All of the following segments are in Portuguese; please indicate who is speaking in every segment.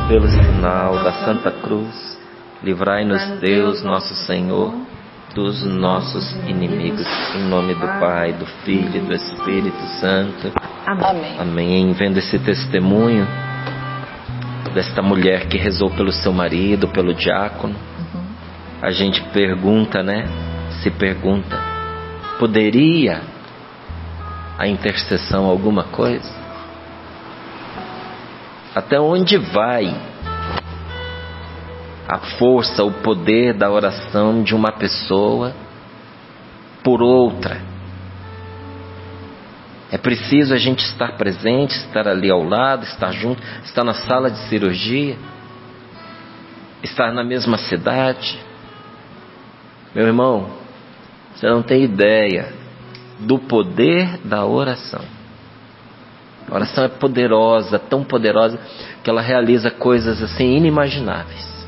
Speaker 1: Pelo sinal da Santa Cruz, livrai-nos Deus, nosso Senhor, dos nossos inimigos. Em nome do Pai, do Filho e do Espírito Santo.
Speaker 2: Amém.
Speaker 1: Amém. Vendo esse testemunho desta mulher que rezou pelo seu marido, pelo diácono, a gente pergunta, né? Se pergunta, poderia a intercessão alguma coisa? Até onde vai a força, o poder da oração de uma pessoa por outra? É preciso a gente estar presente, estar ali ao lado, estar junto, estar na sala de cirurgia, estar na mesma cidade. Meu irmão, você não tem ideia do poder da oração. A oração é poderosa, tão poderosa, que ela realiza coisas assim inimagináveis.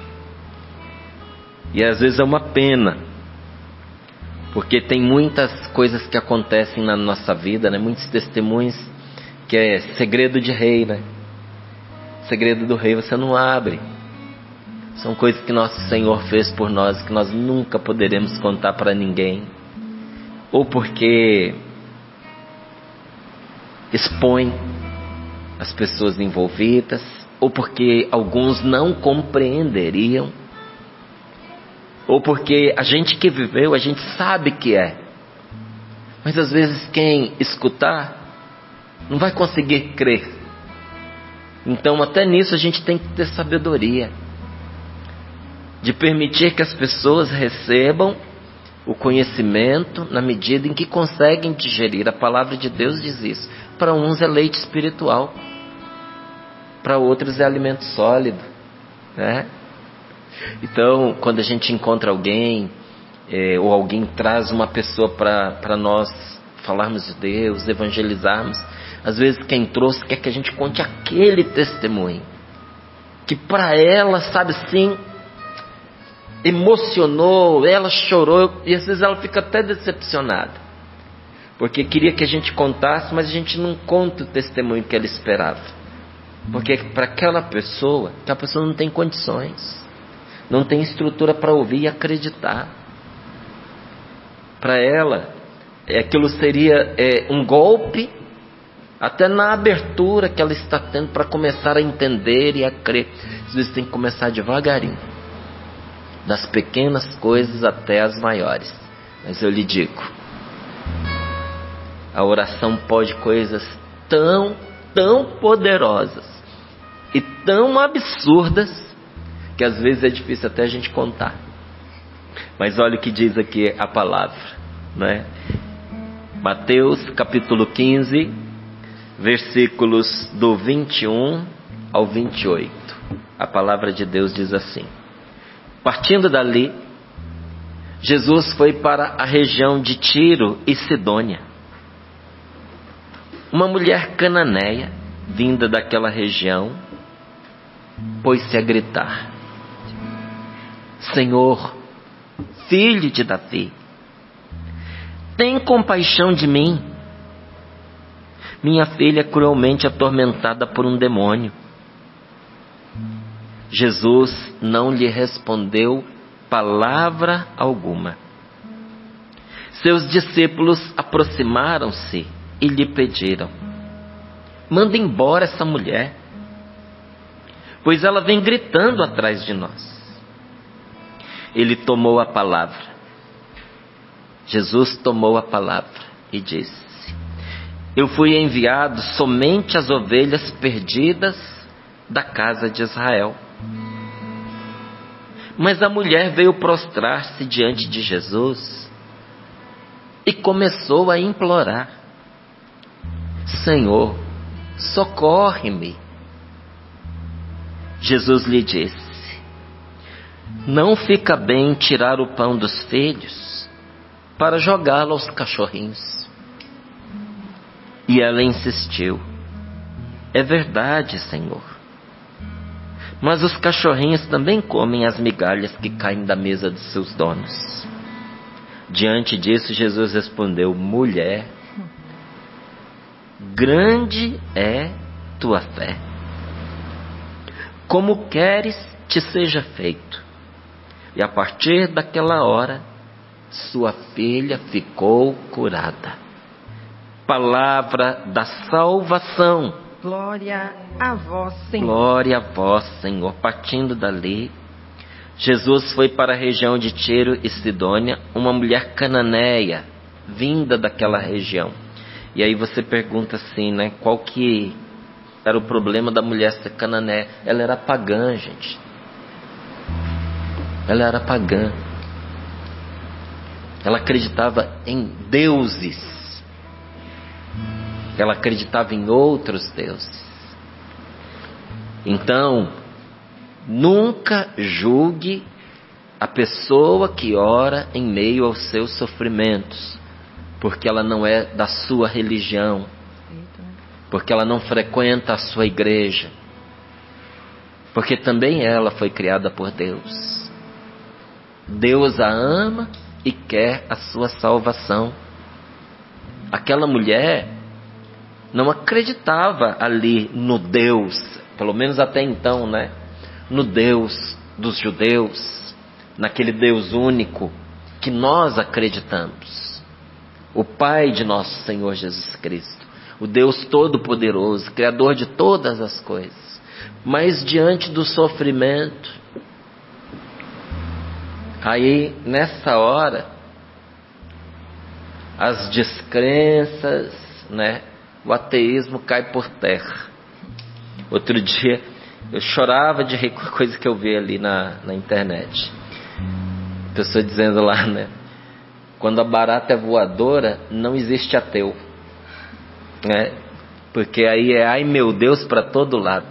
Speaker 1: E às vezes é uma pena, porque tem muitas coisas que acontecem na nossa vida, né? Muitos testemunhos que é segredo de rei, né? Segredo do rei você não abre. São coisas que nosso Senhor fez por nós, que nós nunca poderemos contar para ninguém. Ou porque expõe as pessoas envolvidas, ou porque alguns não compreenderiam, ou porque a gente que viveu, a gente sabe que é, mas às vezes quem escutar não vai conseguir crer. Então até nisso a gente tem que ter sabedoria de permitir que as pessoas recebam o conhecimento na medida em que conseguem digerir. A palavra de Deus diz isso. Para uns é leite espiritual, para outros é alimento sólido, né? Então, quando a gente encontra alguém, ou alguém traz uma pessoa para nós falarmos de Deus, evangelizarmos, às vezes quem trouxe quer que a gente conte aquele testemunho, que para ela, sabe assim, emocionou, ela chorou, e às vezes ela fica até decepcionada, porque queria que a gente contasse, mas a gente não conta o testemunho que ela esperava, porque para aquela pessoa não tem condições, não tem estrutura para ouvir e acreditar. Para ela, aquilo seria um golpe, até na abertura que ela está tendo para começar a entender e a crer. Às vezes tem que começar devagarinho, das pequenas coisas até as maiores. Mas eu lhe digo, a oração pode coisas tão poderosas e tão absurdas que às vezes é difícil até a gente contar. Mas olha o que diz aqui a palavra, né? Mateus capítulo 15, versículos do 21 ao 28. A palavra de Deus diz assim: partindo dali, Jesus foi para a região de Tiro e Sidônia. Uma mulher cananeia, vinda daquela região, pôs-se a gritar: Senhor, filho de Davi, tem compaixão de mim. Minha filha é cruelmente atormentada por um demônio. Jesus não lhe respondeu palavra alguma. Seus discípulos aproximaram-se e lhe pediram: manda embora essa mulher, pois ela vem gritando atrás de nós. Ele tomou a palavra. Jesus tomou a palavra e disse: eu fui enviado somente às ovelhas perdidas da casa de Israel. Mas a mulher veio prostrar-se diante de Jesus e começou a implorar: Senhor, socorre-me. Jesus lhe disse: não fica bem tirar o pão dos filhos para jogá-lo aos cachorrinhos. E ela insistiu: é verdade, Senhor, mas os cachorrinhos também comem as migalhas que caem da mesa de seus donos. Diante disso, Jesus respondeu: mulher, grande é tua fé. como queres te seja feito. E a partir daquela hora, sua filha ficou curada. Palavra da salvação.
Speaker 2: Glória a vós, Senhor.
Speaker 1: Glória a vós, Senhor. Partindo dali, Jesus foi para a região de Tiro e Sidônia, uma mulher cananeia, vinda daquela região. E aí você pergunta assim, né? Qual que era o problema da mulher ser cananeia? Ela era pagã, gente. Ela era pagã. Ela acreditava em deuses. Ela acreditava em outros deuses. Então, nunca julgue a pessoa que ora em meio aos seus sofrimentos, porque ela não é da sua religião, porque ela não frequenta a sua igreja, porque também ela foi criada por Deus. Deus a ama e quer a sua salvação. Aquela mulher não acreditava ali no Deus, pelo menos até então, né? No Deus dos judeus, naquele Deus único que nós acreditamos. O Pai de nosso Senhor Jesus Cristo, o Deus Todo-Poderoso, Criador de todas as coisas. Mas diante do sofrimento, aí nessa hora, as descrenças, né? O ateísmo cai por terra. Outro dia eu chorava de rir com a coisa que eu vi ali na internet. A pessoa dizendo lá, né? Quando a barata é voadora, não existe ateu, né? Porque aí é ai meu Deus para todo lado,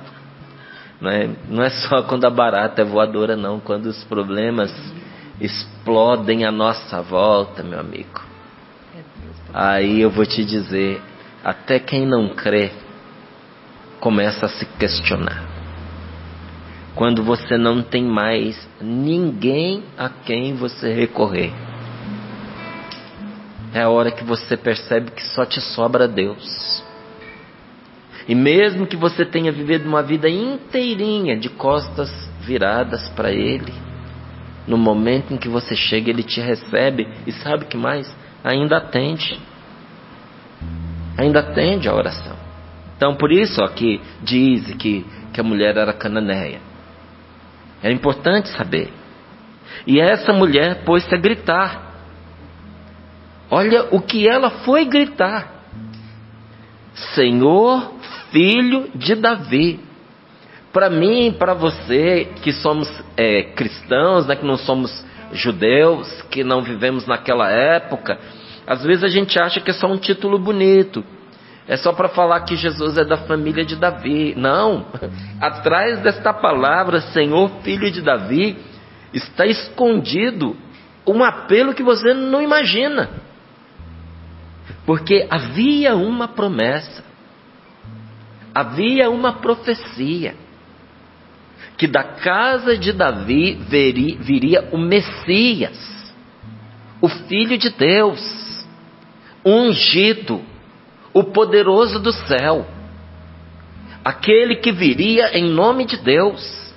Speaker 1: né? Não é só quando a barata é voadora, não. Quando os problemas explodem à nossa volta, meu amigo, aí eu vou te dizer, até quem não crê começa a se questionar. Quando você não tem mais ninguém a quem você recorrer, é a hora que você percebe que só te sobra Deus. E mesmo que você tenha vivido uma vida inteirinha de costas viradas para Ele, no momento em que você chega, Ele te recebe e sabe o que mais? Ainda atende. Ainda atende a oração. Então por isso aqui diz que a mulher era cananeia. Era importante saber. E essa mulher pôs-se a gritar. Olha o que ela foi gritar: Senhor, Filho de Davi. Para mim, para você que somos cristãos, né, que não somos judeus, que não vivemos naquela época, às vezes a gente acha que é só um título bonito. É só para falar que Jesus é da família de Davi. Não. Atrás desta palavra, Senhor, Filho de Davi, está escondido um apelo que você não imagina. Porque havia uma promessa, havia uma profecia, que da casa de Davi viria o Messias, o Filho de Deus, ungido, o poderoso do céu, aquele que viria em nome de Deus,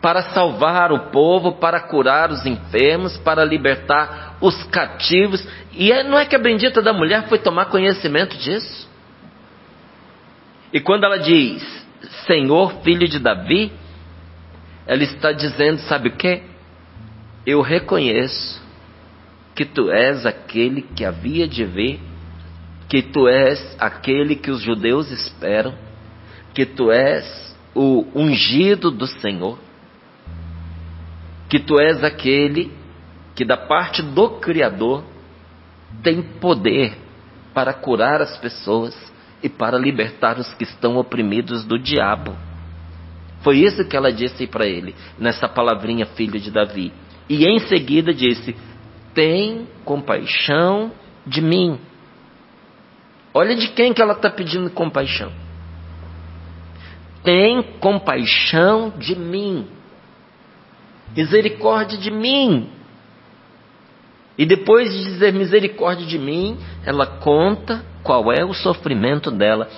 Speaker 1: para salvar o povo, para curar os enfermos, para libertar os cativos. E não é que a bendita da mulher foi tomar conhecimento disso? E quando ela diz, Senhor, Filho de Davi, ela está dizendo, sabe o quê? Eu reconheço que tu és aquele que havia de vir, que tu és aquele que os judeus esperam, que tu és o ungido do Senhor, que tu és aquele que da parte do Criador tem poder para curar as pessoas e para libertar os que estão oprimidos do diabo. Foi isso que ela disse para ele, nessa palavrinha, Filho de Davi. E em seguida disse, tem compaixão de mim. Olha de quem que ela está pedindo compaixão. Tem compaixão de mim. Misericórdia de mim. E depois de dizer misericórdia de mim, ela conta qual é o sofrimento dela.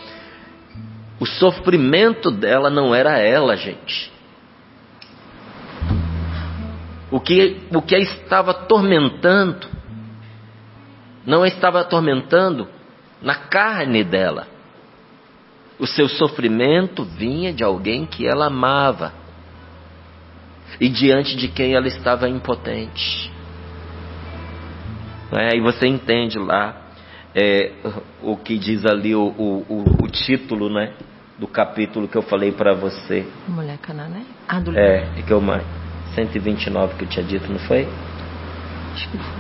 Speaker 1: O sofrimento dela não era ela, gente. O que a estava atormentando, não a estava atormentando na carne dela. O seu sofrimento vinha de alguém que ela amava e diante de quem ela estava impotente. Aí você entende lá o que diz ali o título, né, do capítulo que eu falei para você.
Speaker 2: Mulher cananeia? Ah, do
Speaker 1: que eu 129 que eu tinha dito, não foi?
Speaker 2: Acho que foi.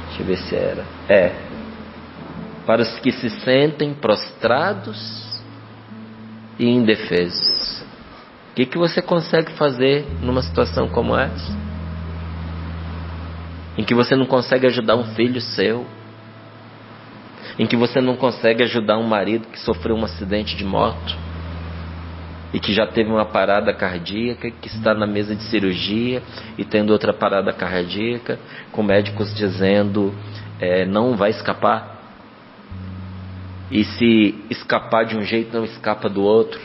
Speaker 1: Deixa eu ver se era. Para os que se sentem prostrados e indefesos. O que você consegue fazer numa situação como essa? Em que você não consegue ajudar um filho seu, em que você não consegue ajudar um marido que sofreu um acidente de moto e que já teve uma parada cardíaca, que está na mesa de cirurgia e tendo outra parada cardíaca, com médicos dizendo não vai escapar, e se escapar de um jeito não escapa do outro,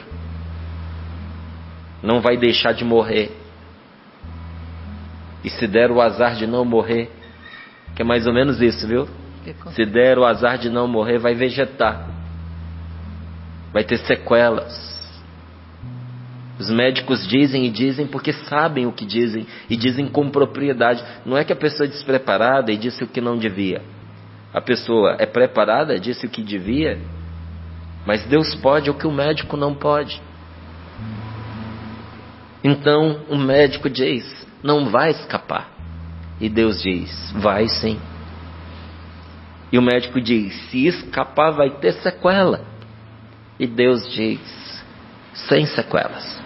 Speaker 1: não vai deixar de morrer. E se der o azar de não morrer, que é mais ou menos isso, viu? Se der o azar de não morrer, vai vegetar, vai ter sequelas. Os médicos dizem e dizem porque sabem o que dizem e dizem com propriedade. Não é que a pessoa é despreparada e disse o que não devia. A pessoa é preparada, disse o que devia, mas Deus pode o que o médico não pode. Então o médico diz: não vai escapar. E Deus diz: vai sim. E o médico diz: se escapar vai ter sequela. E Deus diz: sem sequelas.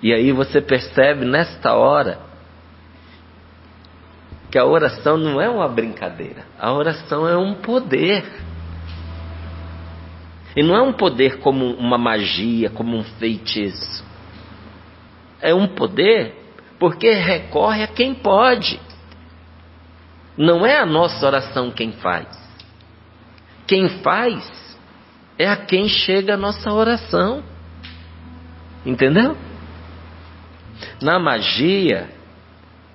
Speaker 1: E aí você percebe nesta hora que a oração não é uma brincadeira. A oração é um poder. E não é um poder como uma magia, como um feitiço. É um poder porque recorre a quem pode. Não é a nossa oração quem faz. Quem faz é a quem chega a nossa oração. Entendeu? Na magia,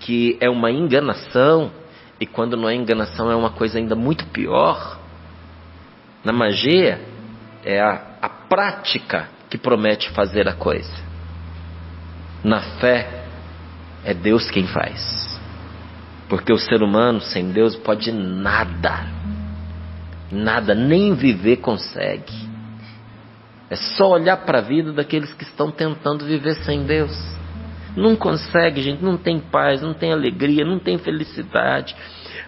Speaker 1: que é uma enganação, e quando não é enganação é uma coisa ainda muito pior. Na magia é a prática que promete fazer a coisa. Na fé é Deus quem faz. Porque o ser humano sem Deus pode nada. Nada, nem viver consegue. É só olhar para a vida daqueles que estão tentando viver sem Deus. Não consegue, gente, não tem paz, não tem alegria, não tem felicidade.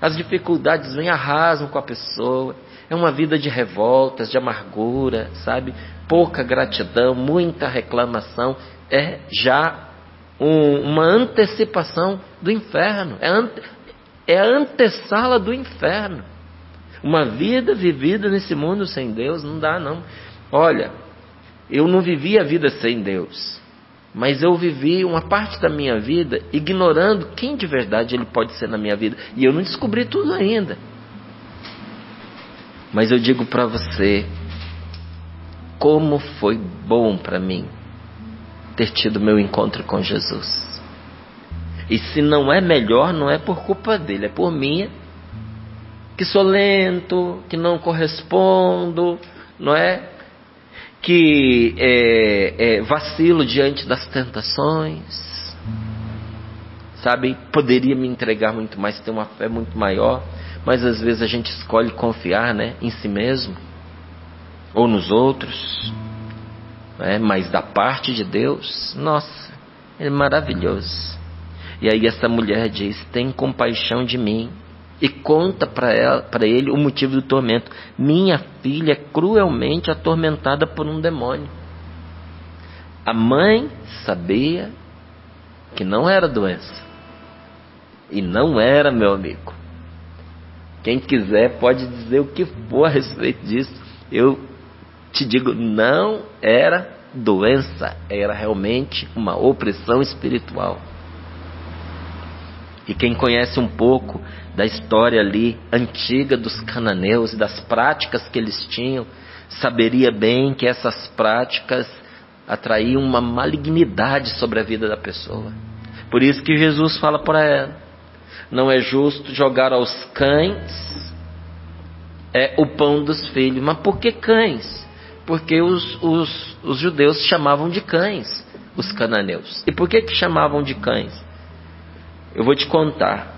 Speaker 1: As dificuldades vêm, arrasam com a pessoa. É uma vida de revoltas, de amargura, sabe? Pouca gratidão, muita reclamação. É já uma antecipação do inferno. É a antessala do inferno. Uma vida vivida nesse mundo sem Deus não dá, não. Olha, eu não vivi a vida sem Deus, mas eu vivi uma parte da minha vida ignorando quem de verdade Ele pode ser na minha vida. E eu não descobri tudo ainda. Mas eu digo para você, como foi bom para mim ter tido meu encontro com Jesus. E se não é melhor, não é por culpa dele, é por minha, que sou lento, que não correspondo, não é? Que vacilo diante das tentações, sabe? Poderia me entregar muito mais, ter uma fé muito maior, mas às vezes a gente escolhe confiar, né, em si mesmo ou nos outros, né? Mas da parte de Deus, nossa, Ele é maravilhoso. E aí essa mulher diz: tem compaixão de mim. E conta para ele o motivo do tormento. Minha filha é cruelmente atormentada por um demônio. A mãe sabia que não era doença. E não era, meu amigo. Quem quiser pode dizer o que for a respeito disso. Eu te digo, não era doença. Era realmente uma opressão espiritual. E quem conhece um pouco da história ali antiga dos cananeus e das práticas que eles tinham, saberia bem que essas práticas atraíam uma malignidade sobre a vida da pessoa. Por isso que Jesus fala para ela: não é justo jogar aos cães o pão dos filhos. Mas por que cães? Porque os judeus chamavam de cães os cananeus. E por que chamavam de cães? Eu vou te contar.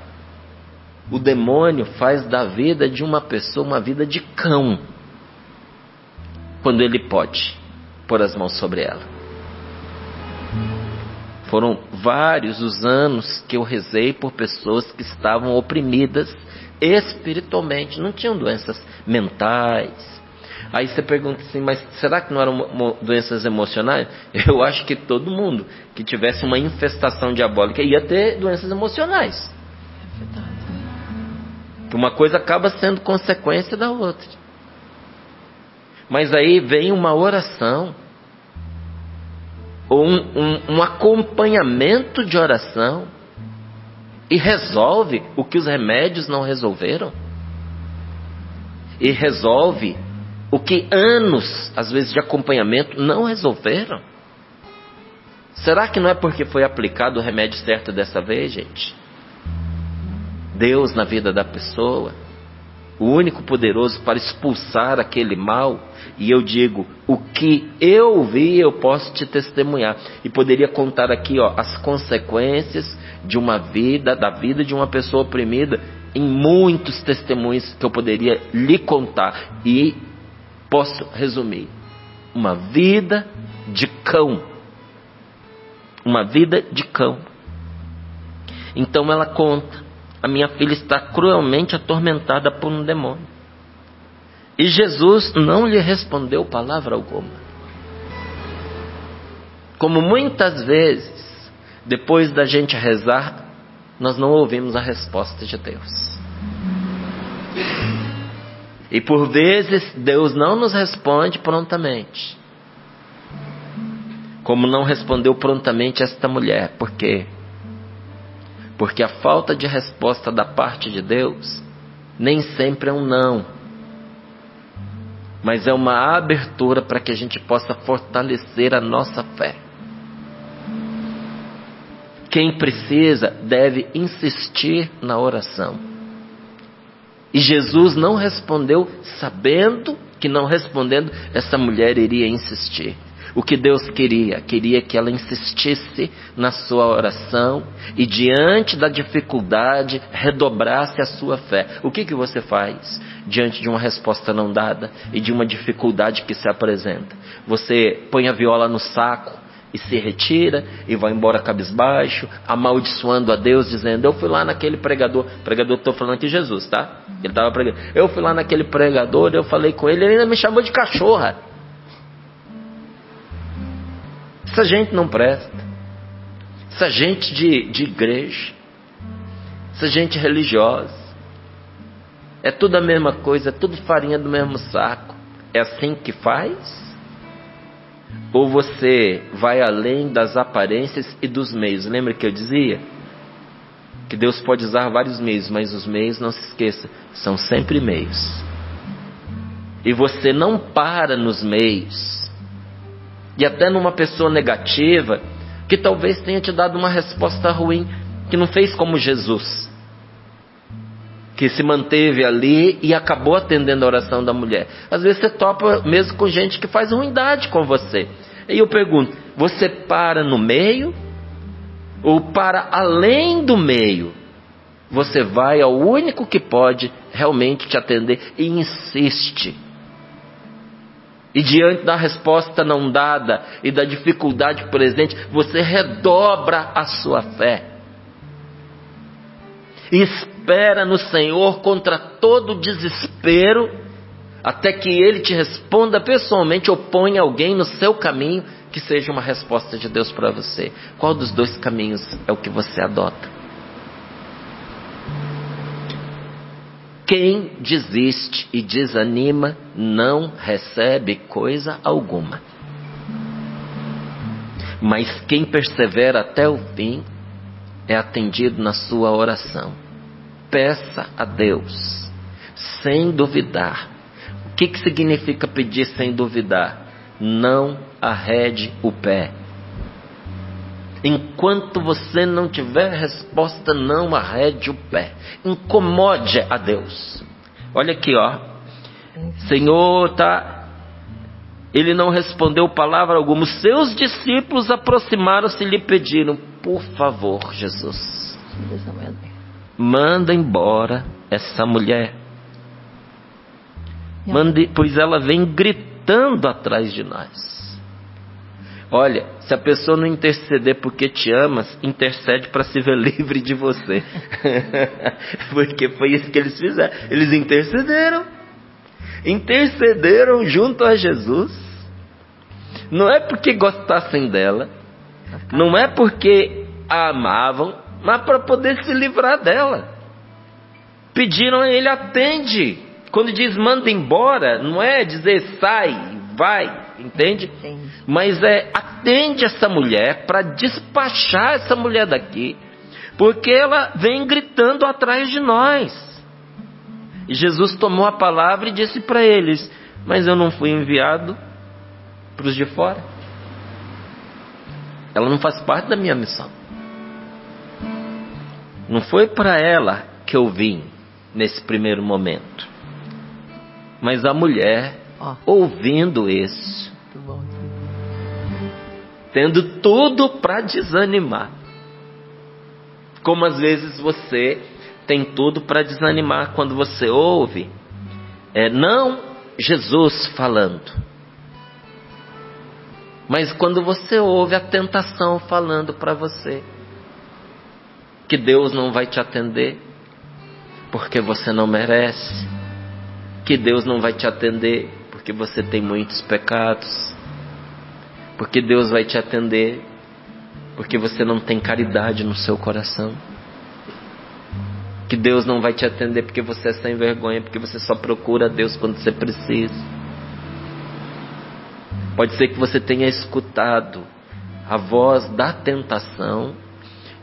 Speaker 1: O demônio faz da vida de uma pessoa uma vida de cão, quando ele pode pôr as mãos sobre ela. Foram vários os anos que eu rezei por pessoas que estavam oprimidas espiritualmente, não tinham doenças mentais. Aí você pergunta assim, mas será que não eram doenças emocionais? Eu acho que todo mundo que tivesse uma infestação diabólica ia ter doenças emocionais.
Speaker 2: É verdade.
Speaker 1: Uma coisa acaba sendo consequência da outra. Mas aí vem uma oração, ou um acompanhamento de oração, e resolve o que os remédios não resolveram. E resolve o que anos, às vezes, de acompanhamento não resolveram. Será que não é porque foi aplicado o remédio certo dessa vez, gente? Deus na vida da pessoa, o único poderoso para expulsar aquele mal. E eu digo, o que eu vi eu posso te testemunhar, e poderia contar aqui as consequências de uma vida, da vida de uma pessoa oprimida, em muitos testemunhos que eu poderia lhe contar, e posso resumir: uma vida de cão, uma vida de cão. Então ela conta: a minha filha está cruelmente atormentada por um demônio. E Jesus não lhe respondeu palavra alguma. Como muitas vezes, depois da gente rezar, nós não ouvimos a resposta de Deus. E por vezes, Deus não nos responde prontamente. Como não respondeu prontamente esta mulher. Por quê? Porque a falta de resposta da parte de Deus nem sempre é um não, mas é uma abertura para que a gente possa fortalecer a nossa fé. Quem precisa deve insistir na oração. E Jesus não respondeu, sabendo que não respondendo, essa mulher iria insistir. O que Deus queria que ela insistisse na sua oração e diante da dificuldade redobrasse a sua fé. O que você faz diante de uma resposta não dada e de uma dificuldade que se apresenta? Você põe a viola no saco e se retira e vai embora cabisbaixo, amaldiçoando a Deus, dizendo: eu fui lá naquele pregador, estou falando aqui Jesus, tá? Ele estava pregando. Eu fui lá naquele pregador, eu falei com ele, ele ainda me chamou de cachorra. Essa gente não presta. Essa gente de igreja, essa gente religiosa, é tudo a mesma coisa, é tudo farinha do mesmo saco. É assim que faz? Ou você vai além das aparências e dos meios? Lembra que eu dizia que Deus pode usar vários meios, mas os meios, não se esqueça, são sempre meios. E você não para nos meios. E até numa pessoa negativa, que talvez tenha te dado uma resposta ruim, que não fez como Jesus, que se manteve ali e acabou atendendo a oração da mulher. Às vezes você topa mesmo com gente que faz ruindade com você. E eu pergunto, você para no meio? Ou para além do meio? Você vai ao único que pode realmente te atender e insiste. E diante da resposta não dada e da dificuldade presente, você redobra a sua fé. E espera no Senhor contra todo desespero, até que Ele te responda pessoalmente ou ponha alguém no seu caminho que seja uma resposta de Deus para você. Qual dos dois caminhos é o que você adota? Quem desiste e desanima não recebe coisa alguma. Mas quem persevera até o fim é atendido na sua oração. Peça a Deus, sem duvidar. que significa pedir sem duvidar? Não arrede o pé. Enquanto você não tiver resposta, não arrede o pé. Incomode a Deus. Olha aqui, ó. Senhor, ele não respondeu palavra alguma. Os seus discípulos aproximaram-se e lhe pediram: por favor, Jesus, manda embora essa mulher. Mande, pois ela vem gritando atrás de nós. Olha, se a pessoa não interceder porque te ama, intercede para se ver livre de você. Porque foi isso que eles fizeram. Eles intercederam junto a Jesus. Não é porque gostassem dela, não é porque a amavam, mas para poder se livrar dela. Pediram a ele: atende. Quando diz manda embora, não é dizer sai, vai, entende? Mas atende essa mulher para despachar essa mulher daqui, porque ela vem gritando atrás de nós. E Jesus tomou a palavra e disse para eles: mas eu não fui enviado para os de fora. Ela não faz parte da minha missão. Não foi para ela que eu vim nesse primeiro momento. Mas a mulher, ouvindo isso, tendo tudo para desanimar, como às vezes você tem tudo para desanimar quando você ouve, não Jesus falando, mas quando você ouve a tentação falando para você que Deus não vai te atender porque você não merece, que Deus não vai te atender porque você tem muitos pecados, porque Deus vai te atender porque você não tem caridade no seu coração, que Deus não vai te atender porque você é sem vergonha, porque você só procura Deus quando você precisa. Pode ser que você tenha escutado a voz da tentação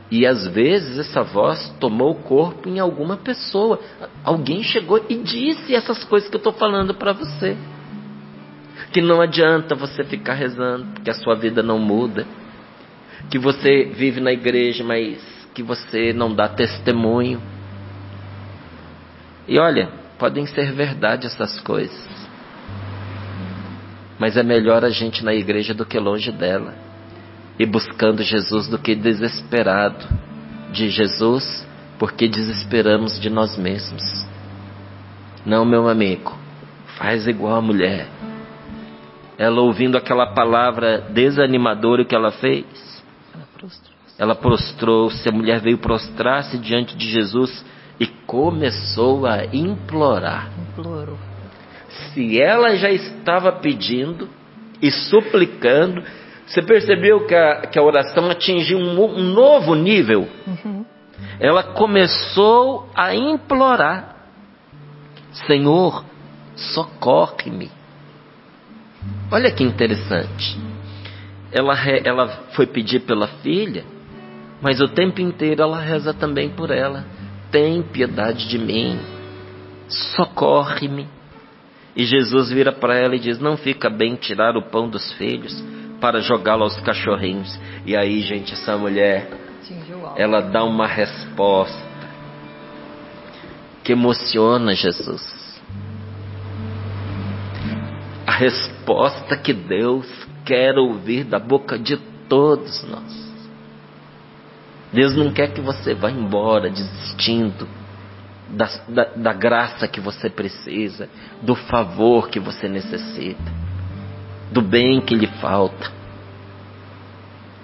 Speaker 1: e às vezes essa voz tomou o corpo em alguma pessoa. Alguém chegou e disse essas coisas que eu estou falando para você. Que não adianta você ficar rezando, porque a sua vida não muda. Que você vive na igreja, mas que você não dá testemunho. E olha, podem ser verdade essas coisas. Mas é melhor a gente na igreja do que longe dela. E buscando Jesus do que desesperado de Jesus, porque desesperamos de nós mesmos. Não, meu amigo, faz igual a mulher. Ela ouvindo aquela palavra desanimadora, o que ela fez? Ela prostrou-se, a mulher veio prostrar-se diante de Jesus e começou a implorar.
Speaker 2: Implorou.
Speaker 1: Se ela já estava pedindo e suplicando, você percebeu que a oração atingiu um novo nível?
Speaker 2: Uhum.
Speaker 1: Ela começou a implorar: Senhor, socorre-me. Olha que interessante. Ela foi pedir pela filha, mas o tempo inteiro ela reza também por ela: tem piedade de mim, socorre-me. E Jesus vira para ela e diz: não fica bem tirar o pão dos filhos para jogá-lo aos cachorrinhos. E aí, gente, essa mulher, ela dá uma resposta que emociona Jesus. A resposta que Deus quer ouvir da boca de todos nós. Deus não quer que você vá embora desistindo da graça que você precisa, do favor que você necessita, do bem que lhe falta,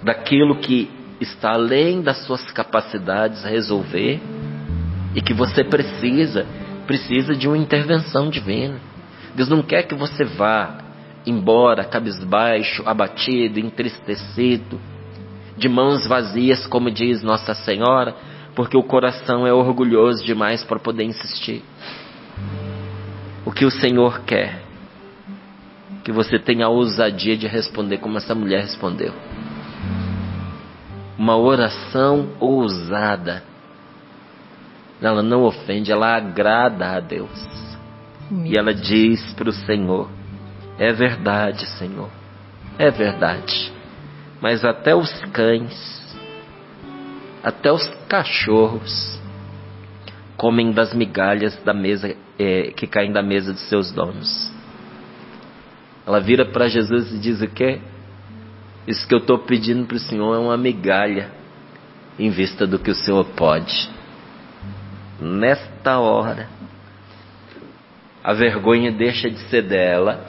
Speaker 1: daquilo que está além das suas capacidades a resolver e que você precisa de uma intervenção divina. Deus não quer que você vá embora cabisbaixo, abatido, entristecido, de mãos vazias, como diz Nossa Senhora, porque o coração é orgulhoso demais para poder insistir. O que o Senhor quer? Que você tenha a ousadia de responder como essa mulher respondeu. Uma oração ousada. Ela não ofende, ela agrada a Deus. E ela diz para o Senhor: é verdade, Senhor, é verdade. Mas até os cães, até os cachorros comem das migalhas da mesa, que caem da mesa de seus donos. Ela vira para Jesus e diz o quê? Isso que eu estou pedindo para o Senhor é uma migalha em vista do que o Senhor pode. Nesta hora, a vergonha deixa de ser dela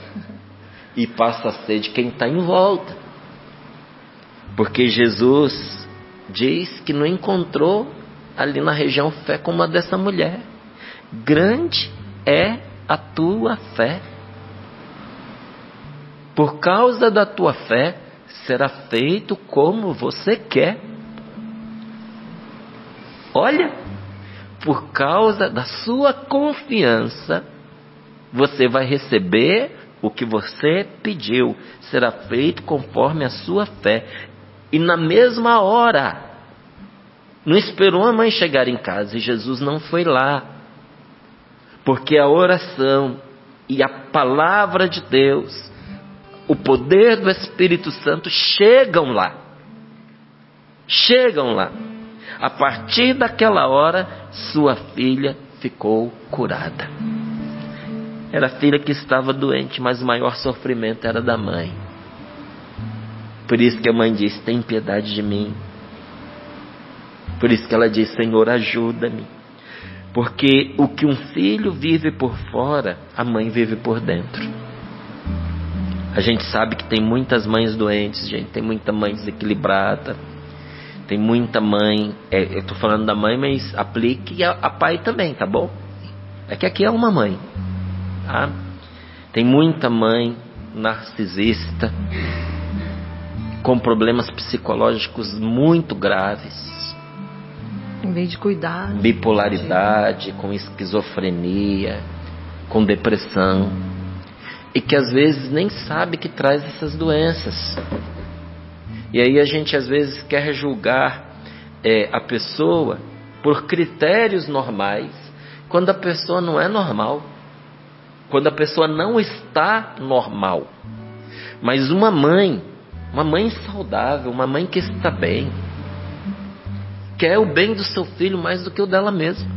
Speaker 1: e passa a ser de quem está em volta. Porque Jesus diz que não encontrou ali na região fé como a dessa mulher. Grande é a tua fé. Por causa da tua fé, será feito como você quer. Olha, por causa da sua confiança, você vai receber o que você pediu. Será feito conforme a sua fé. E na mesma hora, não esperou a mãe chegar em casa, e Jesus não foi lá. Porque a oração e a palavra de Deus, o poder do Espírito Santo chegam lá. Chegam lá. A partir daquela hora, sua filha ficou curada. Era a filha que estava doente, mas o maior sofrimento era da mãe. Por isso que a mãe disse: tem piedade de mim. Por isso que ela diz: Senhor, ajuda-me. Porque o que um filho vive por fora, a mãe vive por dentro. A gente sabe que tem muitas mães doentes, gente. Tem muita mãe desequilibrada. Tem muita mãe... eu estou falando da mãe, mas aplique a pai também, tá bom? É que aqui é uma mãe. Tá? Tem muita mãe narcisista, com problemas psicológicos muito graves.
Speaker 2: Em vez de cuidar.
Speaker 1: Bipolaridade, com esquizofrenia, com depressão. E que às vezes nem sabe que traz essas doenças. E aí a gente às vezes quer julgar a pessoa por critérios normais, quando a pessoa não é normal. Quando a pessoa não está normal. Mas uma mãe saudável, uma mãe que está bem, quer o bem do seu filho mais do que o dela mesma.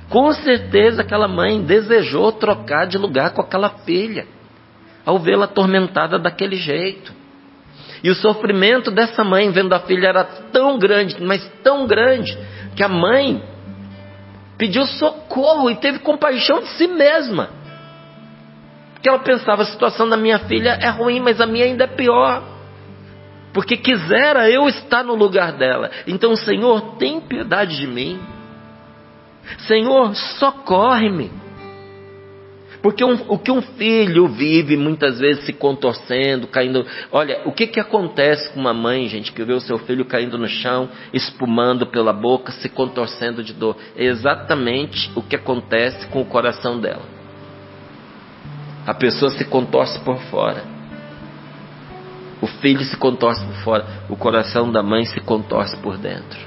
Speaker 1: Com certeza aquela mãe desejou trocar de lugar com aquela filha, ao vê-la atormentada daquele jeito. E o sofrimento dessa mãe vendo a filha era tão grande, mas tão grande, que a mãe pediu socorro e teve compaixão de si mesma. Porque ela pensava: a situação da minha filha é ruim, mas a minha ainda é pior. Porque quisera eu estar no lugar dela. Então, Senhor, tem piedade de mim. Senhor, socorre-me. Porque o que um filho vive muitas vezes se contorcendo, caindo... Olha, o que acontece com uma mãe, gente, que vê o seu filho caindo no chão, espumando pela boca, se contorcendo de dor? É exatamente o que acontece com o coração dela. A pessoa se contorce por fora. O filho se contorce por fora. O coração da mãe se contorce por dentro.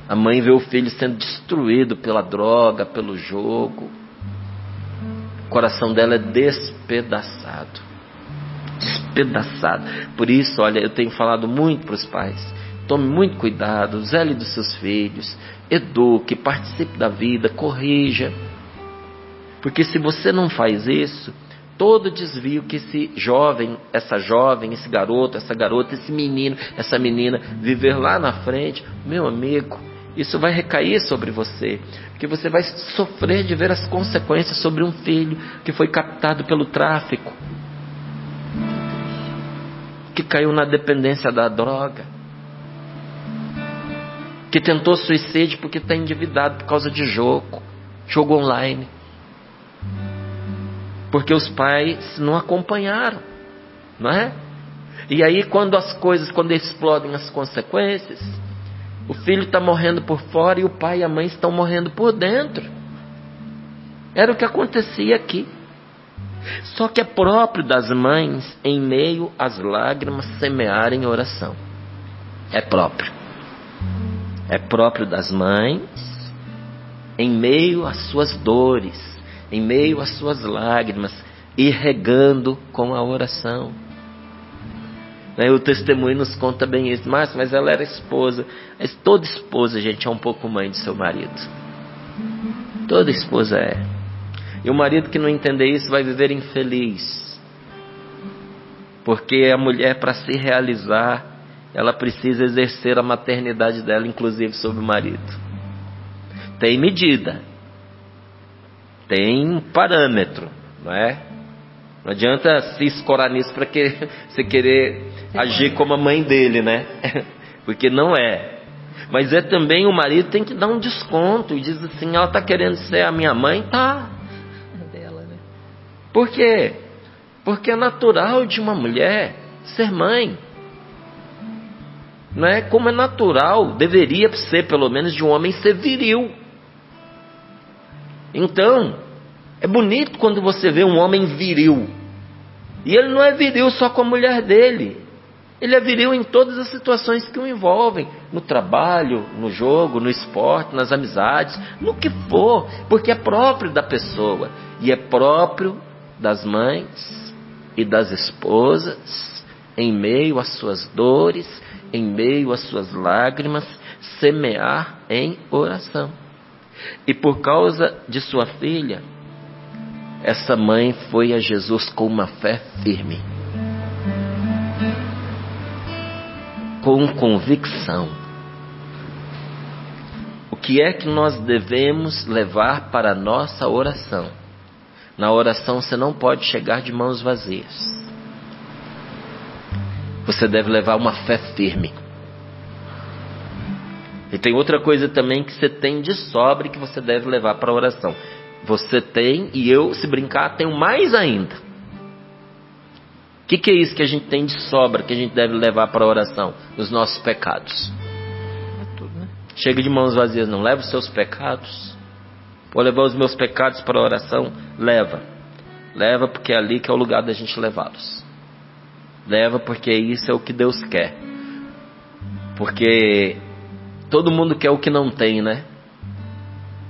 Speaker 1: A mãe vê o filho sendo destruído pela droga, pelo jogo. O coração dela é despedaçado. Despedaçado. Por isso, olha, eu tenho falado muito para os pais: tome muito cuidado, zele dos seus filhos, eduque, participe da vida, corrija. Porque se você não faz isso, todo desvio que esse jovem, esse garoto, essa garota, esse menino, essa menina viver lá na frente, meu amigo, isso vai recair sobre você. Porque você vai sofrer de ver as consequências sobre um filho que foi captado pelo tráfico, que caiu na dependência da droga, que tentou suicídio porque está endividado por causa de jogo online. Porque os pais não acompanharam, não é? E aí quando explodem as consequências, o filho está morrendo por fora e o pai e a mãe estão morrendo por dentro. Era o que acontecia aqui. Só que é próprio das mães, em meio às lágrimas, semearem oração. É próprio. É próprio das mães em meio às suas dores, em meio às suas lágrimas, ir regando com a oração. O testemunho nos conta bem isso. Mas ela era esposa. Mas toda esposa, gente, é um pouco mãe de seu marido. Toda esposa é. E o marido que não entender isso vai viver infeliz. Porque a mulher, para se realizar, ela precisa exercer a maternidade dela, inclusive sobre o marido. Tem medida. Tem parâmetro, não é? Não adianta se escorar nisso para que você querer agir como a mãe dele, né? Porque não é. Mas é também o marido tem que dar um desconto e diz assim: ela está querendo ser a minha mãe? Tá.
Speaker 2: É dela, né?
Speaker 1: Por quê? Porque é natural de uma mulher ser mãe. Não é? Como é natural, deveria ser pelo menos de um homem ser viril. Então, é bonito quando você vê um homem viril. E ele não é viril só com a mulher dele. Ele é viril em todas as situações que o envolvem. No trabalho, no jogo, no esporte, nas amizades, no que for. Porque é próprio da pessoa. E é próprio das mães e das esposas, em meio às suas dores, em meio às suas lágrimas, semear em oração. E por causa de sua filha, essa mãe foi a Jesus com uma fé firme, com convicção. O que é que nós devemos levar para a nossa oração? Na oração você não pode chegar de mãos vazias. Você deve levar uma fé firme. E tem outra coisa também que você tem de sobra que você deve levar para a oração. Você tem, e eu, se brincar, tenho mais ainda. O que é isso que a gente tem de sobra que a gente deve levar para a oração? Os nossos pecados.
Speaker 2: É tudo, né?
Speaker 1: Chega de mãos vazias, não. Leva os seus pecados. Vou levar os meus pecados para a oração? Leva. Leva porque é ali que é o lugar da gente levá-los. Leva porque isso é o que Deus quer. Porque todo mundo quer o que não tem, né?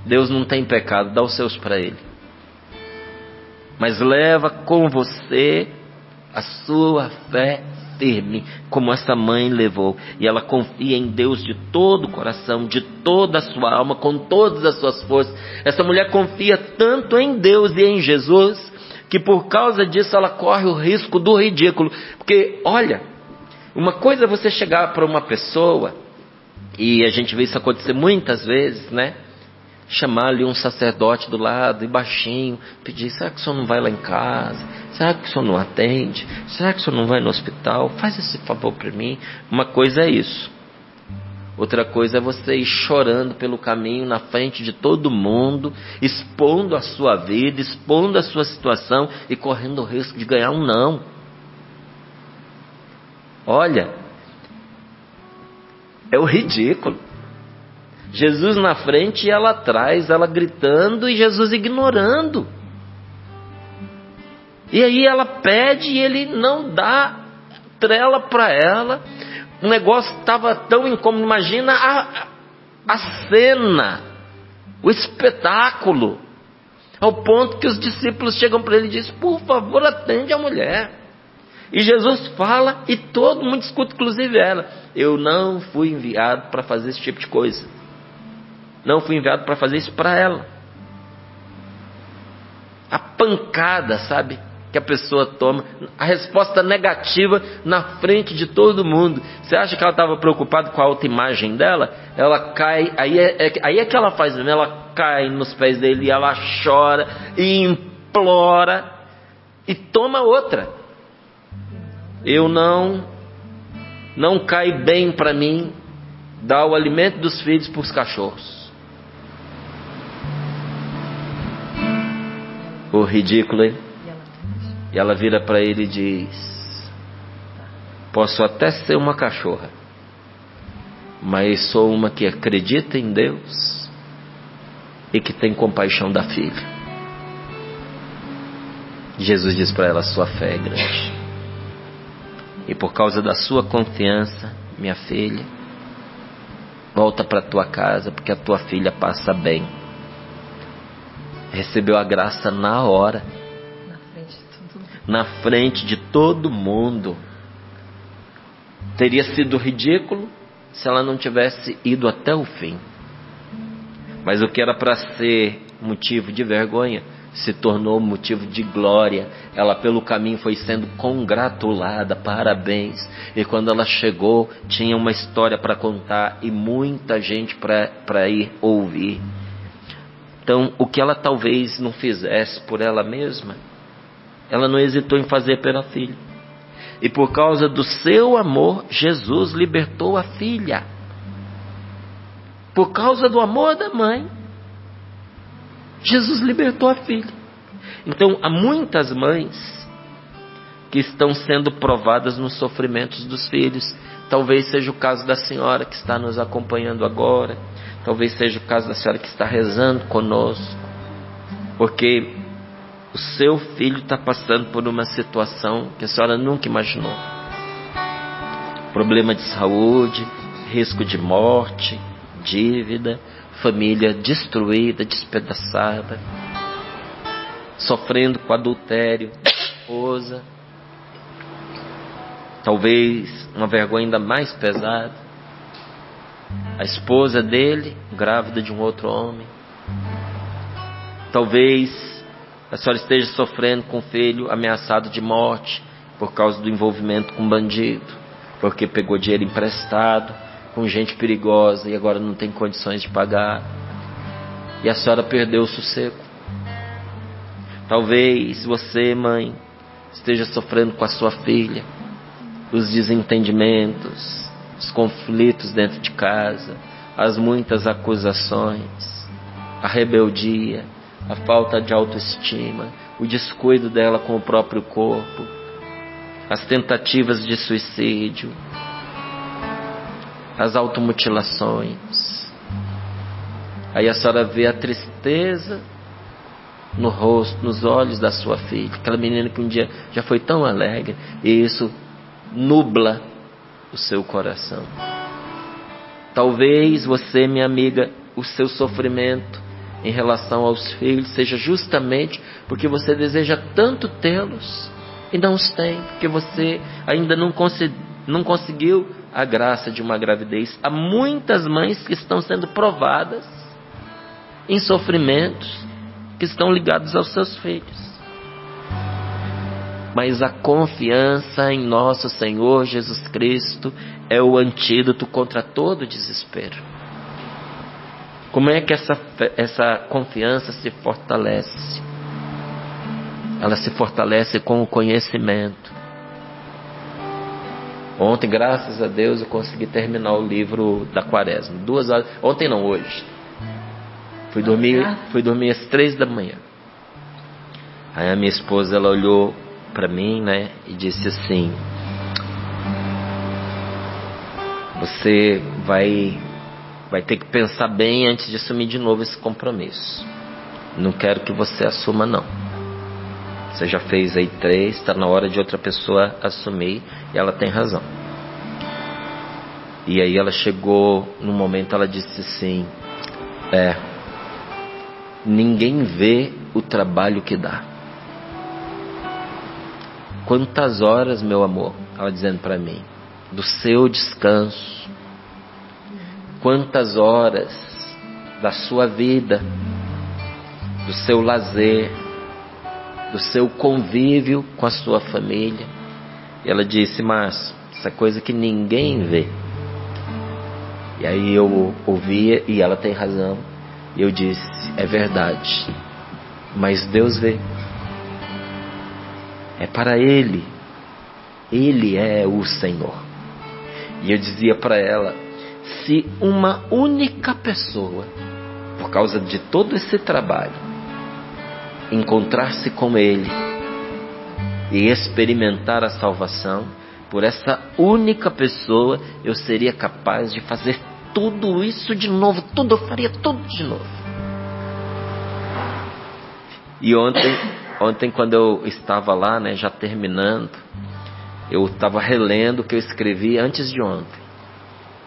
Speaker 1: Deus não tem pecado, dá os seus para Ele. Mas leva com você a sua fé firme, como essa mãe levou. E ela confia em Deus de todo o coração, de toda a sua alma, com todas as suas forças. Essa mulher confia tanto em Deus e em Jesus, que por causa disso ela corre o risco do ridículo. Porque, olha, uma coisa é você chegar para uma pessoa, e a gente vê isso acontecer muitas vezes, né? Chamar ali um sacerdote do lado e baixinho, pedir: será que o senhor não vai lá em casa? Será que o senhor não atende? Será que o senhor não vai no hospital? Faz esse favor para mim. Uma coisa é isso. Outra coisa é você ir chorando pelo caminho na frente de todo mundo, expondo a sua vida, expondo a sua situação e correndo o risco de ganhar um não. Olha, é o ridículo. Jesus na frente e ela atrás, ela gritando e Jesus ignorando. E aí ela pede e ele não dá trela para ela. O negócio estava tão incômodo. Imagina a cena, o espetáculo, ao ponto que os discípulos chegam para ele e dizem: por favor, atende a mulher. E Jesus fala e todo mundo escuta, inclusive ela: eu não fui enviado para fazer esse tipo de coisa. Não fui enviado para fazer isso para ela. A pancada, sabe, que a pessoa toma, a resposta negativa na frente de todo mundo. Você acha que ela estava preocupada com a autoimagem dela? Ela cai, aí é que ela faz mesmo, ela cai nos pés dele e ela chora e implora e toma outra. Eu não cai bem para mim dar o alimento dos filhos para os cachorros. O ridículo, hein? E ela vira para ele e diz: posso até ser uma cachorra, mas sou uma que acredita em Deus e que tem compaixão da filha. Jesus diz para ela: sua fé é grande. E por causa da sua confiança, minha filha, volta para tua casa, porque a tua filha passa bem. recebeu a graça na hora, na frente de todo mundo. Teria sido ridículo se ela não tivesse ido até o fim. Mas o que era para ser motivo de vergonha se tornou motivo de glória. Ela pelo caminho foi sendo congratulada, parabéns. E quando ela chegou, tinha uma história para contar e muita gente para ir ouvir. Então, o que ela talvez não fizesse por ela mesma, ela não hesitou em fazer pela filha. E por causa do seu amor, Jesus libertou a filha. Por causa do amor da mãe, Jesus libertou a filha. Então, há muitas mães que estão sendo provadas nos sofrimentos dos filhos. Talvez seja o caso da senhora que está nos acompanhando agora. Talvez seja o caso da senhora que está rezando conosco. Porque o seu filho está passando por uma situação que a senhora nunca imaginou. Problema de saúde, risco de morte, dívida, família destruída, despedaçada, sofrendo com adultério, esposa, talvez uma vergonha ainda mais pesada, a esposa dele grávida de um outro homem. Talvez a senhora esteja sofrendo com o filho ameaçado de morte por causa do envolvimento com bandido, porque pegou dinheiro emprestado com gente perigosa e agora não tem condições de pagar, e a senhora perdeu o sossego. Talvez você, mãe, esteja sofrendo com a sua filha os desentendimentos, os conflitos dentro de casa, as muitas acusações, a rebeldia, a falta de autoestima, o descuido dela com o próprio corpo, as tentativas de suicídio, as automutilações. Aí a senhora vê a tristeza no rosto, nos olhos da sua filha, aquela menina que um dia já foi tão alegre, e isso nubla o seu coração. Talvez você, minha amiga, o seu sofrimento em relação aos filhos seja justamente porque você deseja tanto tê-los e não os tem, porque você ainda não conseguiu a graça de uma gravidez. Há muitas mães que estão sendo provadas em sofrimentos que estão ligados aos seus filhos. Mas a confiança em nosso Senhor Jesus Cristo é o antídoto contra todo desespero. Como é que essa confiança se fortalece? Ela se fortalece com o conhecimento. Ontem, graças a Deus, eu consegui terminar o livro da Quaresma. 2 horas. Ontem não, hoje. Fui dormir às 3 da manhã. Aí a minha esposa, ela olhou para mim, né, e disse assim: você vai ter que pensar bem antes de assumir de novo esse compromisso. Não quero que você assuma, não. Você já fez aí 3, está na hora de outra pessoa assumir, e ela tem razão. E aí ela chegou num momento, ela disse assim: ninguém vê o trabalho que dá. Quantas horas, meu amor, ela dizendo para mim, do seu descanso, quantas horas da sua vida, do seu lazer, do seu convívio com a sua família. E ela disse: Márcio, essa coisa que ninguém vê. E aí eu ouvia, e ela tem razão, e eu disse: é verdade, mas Deus vê. É para Ele. Ele é o Senhor. E eu dizia para ela: se uma única pessoa, por causa de todo esse trabalho, encontrar-se com Ele e experimentar a salvação, por essa única pessoa eu seria capaz de fazer tudo isso de novo, tudo, eu faria tudo de novo. E ontem quando eu estava lá, né, já terminando, eu estava relendo o que eu escrevi antes de ontem.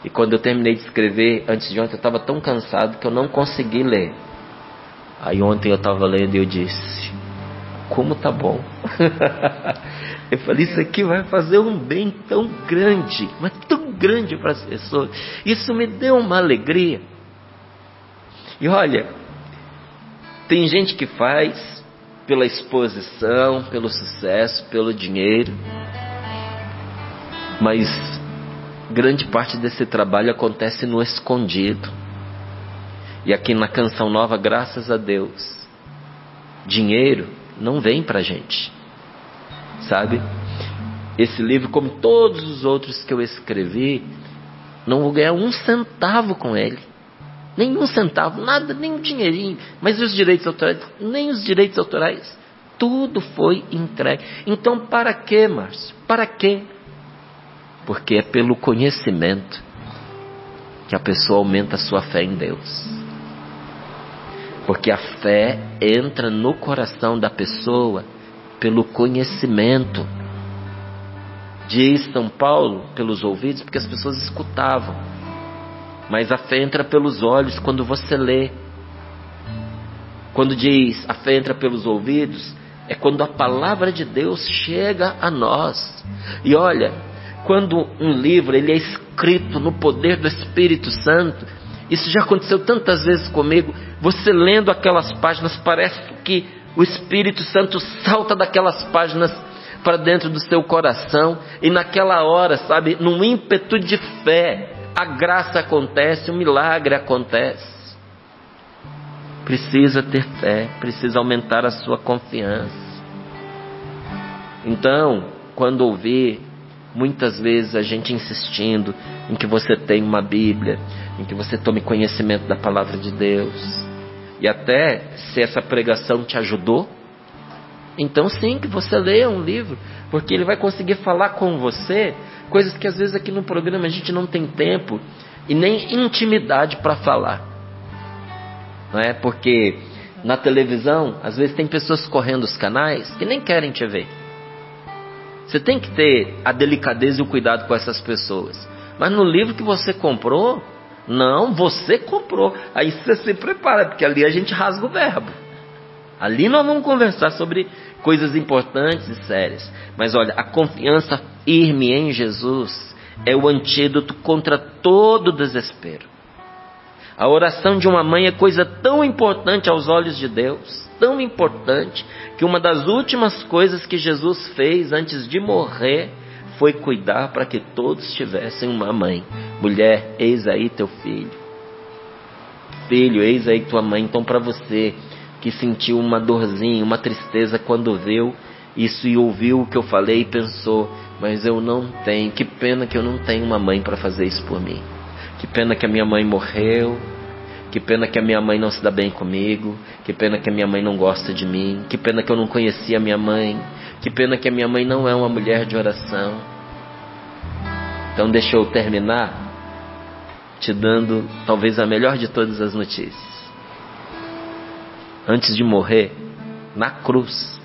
Speaker 1: E quando eu terminei de escrever antes de ontem, eu estava tão cansado que eu não consegui ler. Aí ontem eu estava lendo e eu disse, como tá bom. Eu falei, isso aqui vai fazer um bem tão grande, mas tão grande para as pessoas. Isso me deu uma alegria. E olha, tem gente que faz pela exposição, pelo sucesso, pelo dinheiro, mas grande parte desse trabalho acontece no escondido. E aqui na Canção Nova, graças a Deus, dinheiro não vem pra gente, sabe? Esse livro, como todos os outros que eu escrevi, não vou ganhar um centavo com ele. Nem um centavo, nada, nem um dinheirinho. Mas os direitos autorais? Nem os direitos autorais. Tudo foi entregue. Então para quê, Márcio? Para quê? Porque é pelo conhecimento que a pessoa aumenta a sua fé em Deus. Porque a fé entra no coração da pessoa pelo conhecimento. Diz São Paulo, pelos ouvidos, porque as pessoas escutavam. Mas a fé entra pelos olhos quando você lê. Quando diz a fé entra pelos ouvidos, é quando a palavra de Deus chega a nós. E olha, quando um livro ele é escrito no poder do Espírito Santo, isso já aconteceu tantas vezes comigo. Você lendo aquelas páginas, parece que o Espírito Santo salta daquelas páginas para dentro do seu coração. E naquela hora, sabe, num ímpeto de fé, a graça acontece, o milagre acontece. Precisa ter fé, precisa aumentar a sua confiança. Então, quando ouvir, muitas vezes a gente insistindo em que você tenha uma Bíblia, em que você tome conhecimento da palavra de Deus, e até se essa pregação te ajudou, então sim, que você leia um livro, porque ele vai conseguir falar com você coisas que às vezes aqui no programa a gente não tem tempo e nem intimidade para falar, não é? Porque na televisão às vezes tem pessoas correndo os canais que nem querem te ver. Você tem que ter a delicadeza e o cuidado com essas pessoas. Mas no livro que você comprou, não, você comprou. Aí você se prepara, porque ali a gente rasga o verbo. Ali nós vamos conversar sobre coisas importantes e sérias. Mas olha, a confiança firme em Jesus é o antídoto contra todo desespero. A oração de uma mãe é coisa tão importante aos olhos de Deus, tão importante, que uma das últimas coisas que Jesus fez antes de morrer foi cuidar para que todos tivessem uma mãe. Mulher, eis aí teu filho. Filho, eis aí tua mãe. Então para você que sentiu uma dorzinha, uma tristeza quando viu isso e ouviu o que eu falei e pensou, mas eu não tenho, que pena que eu não tenho uma mãe para fazer isso por mim. Que pena que a minha mãe morreu, que pena que a minha mãe não se dá bem comigo, que pena que a minha mãe não gosta de mim, que pena que eu não conheci a minha mãe, que pena que a minha mãe não é uma mulher de oração. Então deixa eu terminar te dando talvez a melhor de todas as notícias. Antes de morrer, na cruz,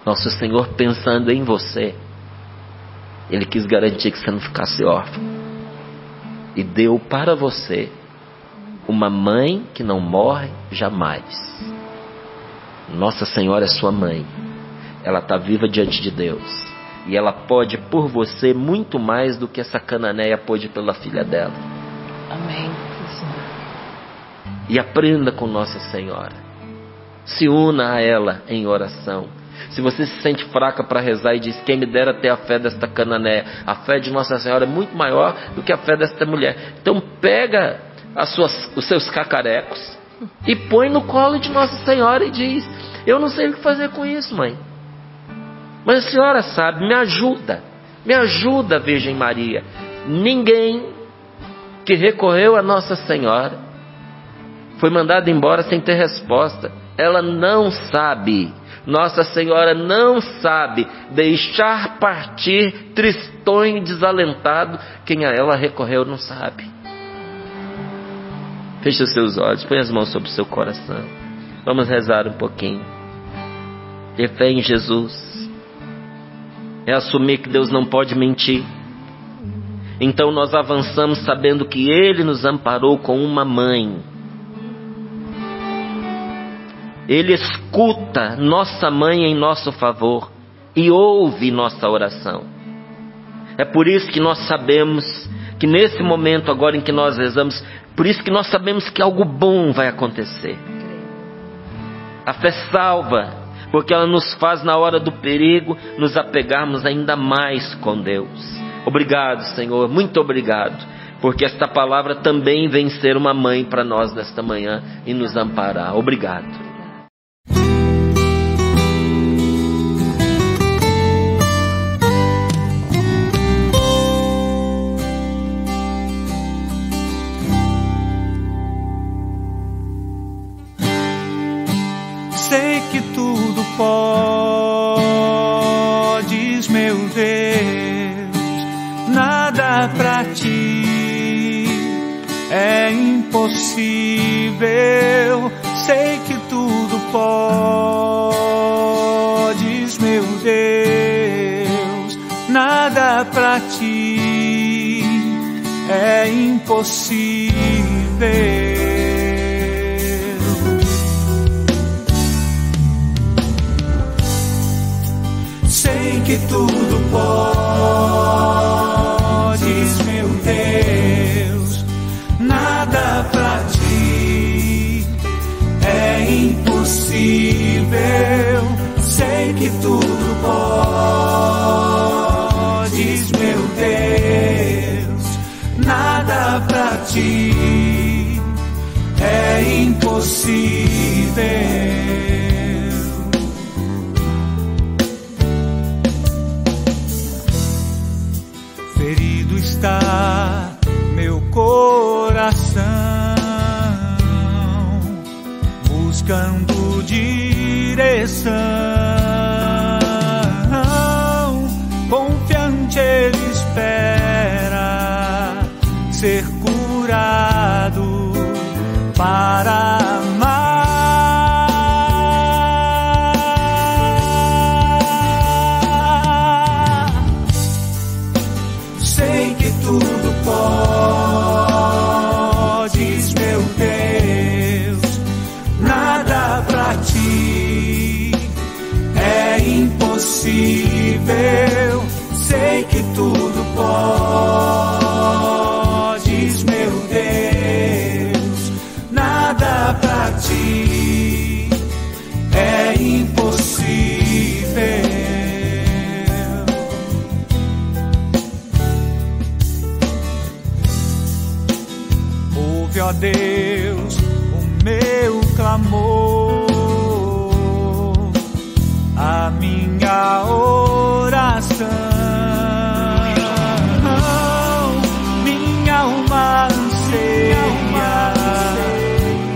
Speaker 1: nosso Senhor, pensando em você, Ele quis garantir que você não ficasse órfão. E deu para você uma mãe que não morre jamais. Nossa Senhora é sua mãe. Ela está viva diante de Deus. E ela pode por você muito mais do que essa cananeia pôde pela filha dela.
Speaker 2: Amém.
Speaker 1: E aprenda com Nossa Senhora. Se una a ela em oração. Se você se sente fraca para rezar e diz, quem me dera ter a fé desta cananeia. A fé de Nossa Senhora é muito maior do que a fé desta mulher. Então pega os seus cacarecos e põe no colo de Nossa Senhora e diz, eu não sei o que fazer com isso, mãe. Mas a senhora sabe, me ajuda, Virgem Maria. Ninguém que recorreu a Nossa Senhora foi mandado embora sem ter resposta. Ela não sabe, Nossa Senhora não sabe deixar partir tristonho e desalentado. Quem a ela recorreu não sabe. Feche os seus olhos, põe as mãos sobre o seu coração. Vamos rezar um pouquinho. Ter fé em Jesus é assumir que Deus não pode mentir. Então nós avançamos sabendo que Ele nos amparou com uma mãe. Ele escuta nossa mãe em nosso favor e ouve nossa oração. É por isso que nós sabemos que nesse momento agora em que nós rezamos, por isso que nós sabemos que algo bom vai acontecer. A fé salva, porque ela nos faz na hora do perigo nos apegarmos ainda mais com Deus. Obrigado, Senhor, muito obrigado, porque esta palavra também vem ser uma mãe para nós nesta manhã e nos amparar. Obrigado.
Speaker 3: Sei que tudo podes, meu Deus, nada pra ti é impossível. Sei que tudo podes, meu Deus, nada pra ti é impossível. Sei que tudo podes, meu Deus, nada pra ti é impossível. Sei que tudo podes, meu Deus, nada pra ti é impossível. Ferido está meu coração, buscando direção. Confiante ele espera ser curado para amar. Sei que tudo podes, meu Deus, nada pra ti é impossível. Sei que tudo podes, meu Deus, nada pra ti é impossível. Ouve, ó Deus, o meu clamor, a minha oração. Minha alma anseia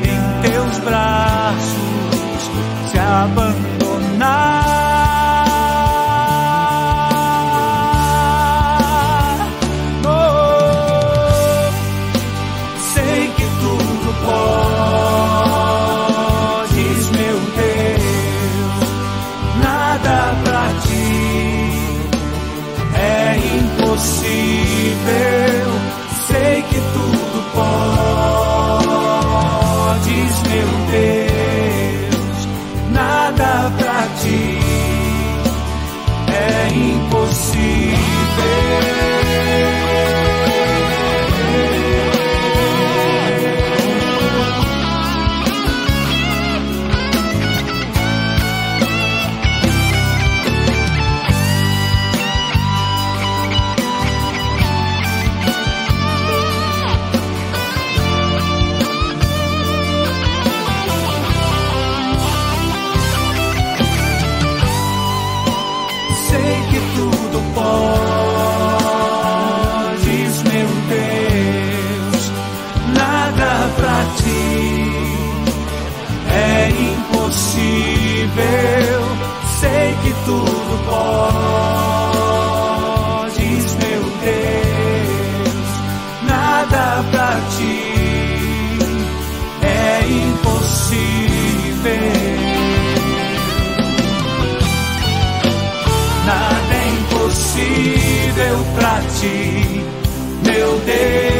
Speaker 3: em teus braços se abandonar. Sei que tudo podes, meu Deus, nada pra ti é impossível. Sei que tudo podes, meu Deus, nada pra ti é impossível. Sei que tudo podes, meu Deus, nada pra ti é impossível. Sei que tudo podes, meu Deus, nada pra ti é impossível. Nada é impossível pra ti, meu Deus.